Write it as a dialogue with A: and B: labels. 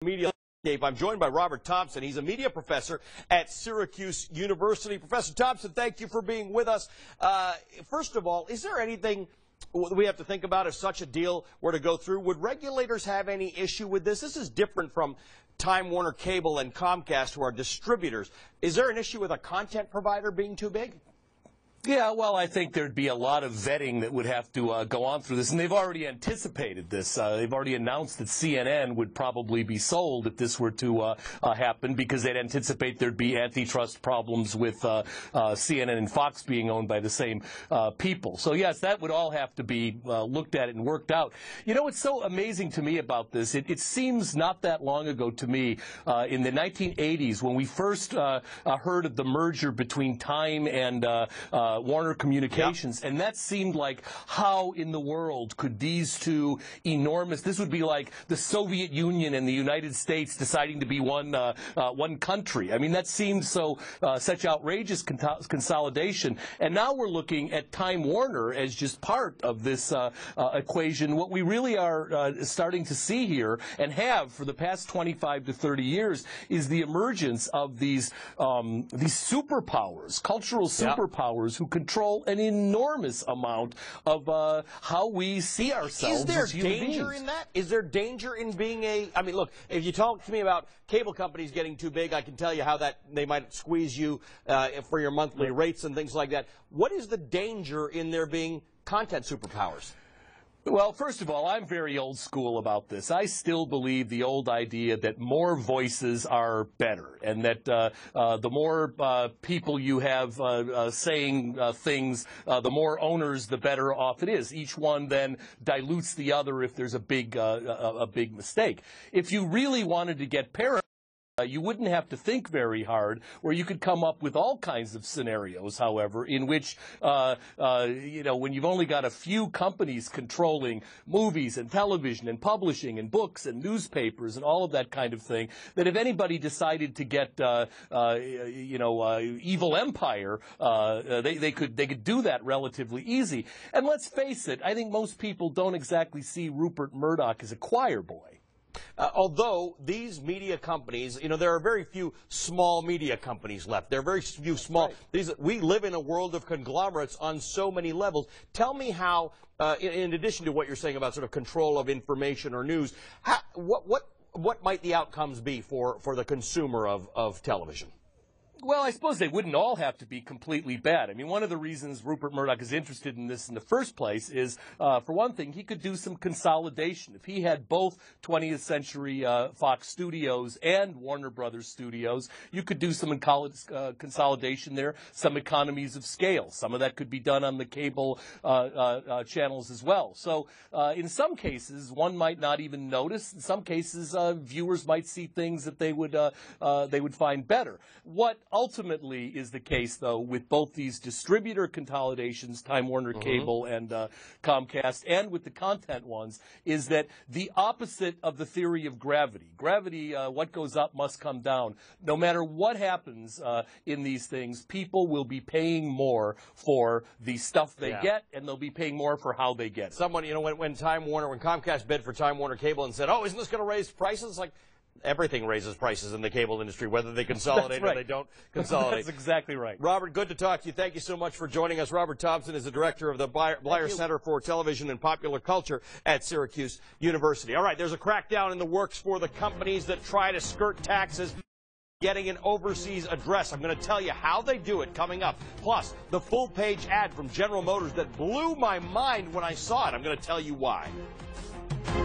A: Media landscape. I'm joined by Robert Thompson. He's a media professor at Syracuse University. Professor Thompson, thank you for being with us. First of all, is there anything we have to think about if such a deal were to go through? Would regulators have any issue with this? This is different from Time Warner Cable and Comcast, who are distributors. Is there an issue with a content provider being too big?
B: Yeah, well, I think there'd be a lot of vetting that would have to go on through this, and they've already anticipated this. They've already announced that CNN would probably be sold if this were to happen, because they'd anticipate there'd be antitrust problems with CNN and Fox being owned by the same people. So, yes, that would all have to be looked at and worked out. You know, what's so amazing to me about this, it seems not that long ago to me, in the 1980s, when we first heard of the merger between Time and Warner Communications, and that seemed like, how in the world could these two enormous, this would be like the Soviet Union and the United States deciding to be one country. I mean, that seemed so such outrageous consolidation, and now we're looking at Time Warner as just part of this equation. What we really are starting to see here, and have for the past 25 to 30 years, is the emergence of these superpowers, cultural superpowers, who control an enormous amount of how we see ourselves.
A: Is there
B: as human
A: danger
B: beings.
A: in that? Is there danger in being I mean, look, if you talk to me about cable companies getting too big, I can tell you how that they might squeeze you for your monthly rates and things like that. What is the danger in there being content superpowers?
B: Well, first of all, I'm very old school about this. I still believe the old idea that more voices are better, and that the more people you have saying things, the more owners, the better off it is. Each one then dilutes the other if there's a big mistake. If you really wanted to get paranoid, you wouldn't have to think very hard, where you could come up with all kinds of scenarios, however, in which, you know, when you've only got a few companies controlling movies and television and publishing and books and newspapers and all of that kind of thing, that if anybody decided to get, you know, evil empire, they could do that relatively easy. And let's face it, I think most people don't exactly see Rupert Murdoch as a choir boy.
A: Although these media companies, you know, there are very few small media companies left. There are very few small. Right. We live in a world of conglomerates on so many levels. Tell me how, in addition to what you're saying about sort of control of information or news, what might the outcomes be for the consumer of television?
B: Well, I suppose they wouldn't all have to be completely bad. I mean, one of the reasons Rupert Murdoch is interested in this in the first place is, for one thing, he could do some consolidation. If he had both 20th Century Fox Studios and Warner Brothers Studios, you could do some consolidation there, some economies of scale. Some of that could be done on the cable channels as well. So in some cases, one might not even notice. In some cases, viewers might see things that they would find better. What ultimately is the case, though, with both these distributor consolidations, Time Warner Cable and Comcast, and with the content ones, is that the opposite of the theory of gravity. Gravity, what goes up must come down. No matter what happens in these things, people will be paying more for the stuff they get, and they'll be paying more for how they get it.
A: Someone, you know, when Comcast bid for Time Warner Cable and said, "Oh, isn't this going to raise prices?" Like, everything raises prices in the cable industry, whether they consolidate or they don't consolidate.
B: That's exactly right.
A: Robert, good to talk to you. Thank you so much for joining us. Robert Thompson is the director of the Bleier Center for Television and Popular Culture at Syracuse University. All right, there's a crackdown in the works for the companies that try to skirt taxes getting an overseas address. I'm going to tell you how they do it coming up. Plus, the full-page ad from General Motors that blew my mind when I saw it. I'm going to tell you why.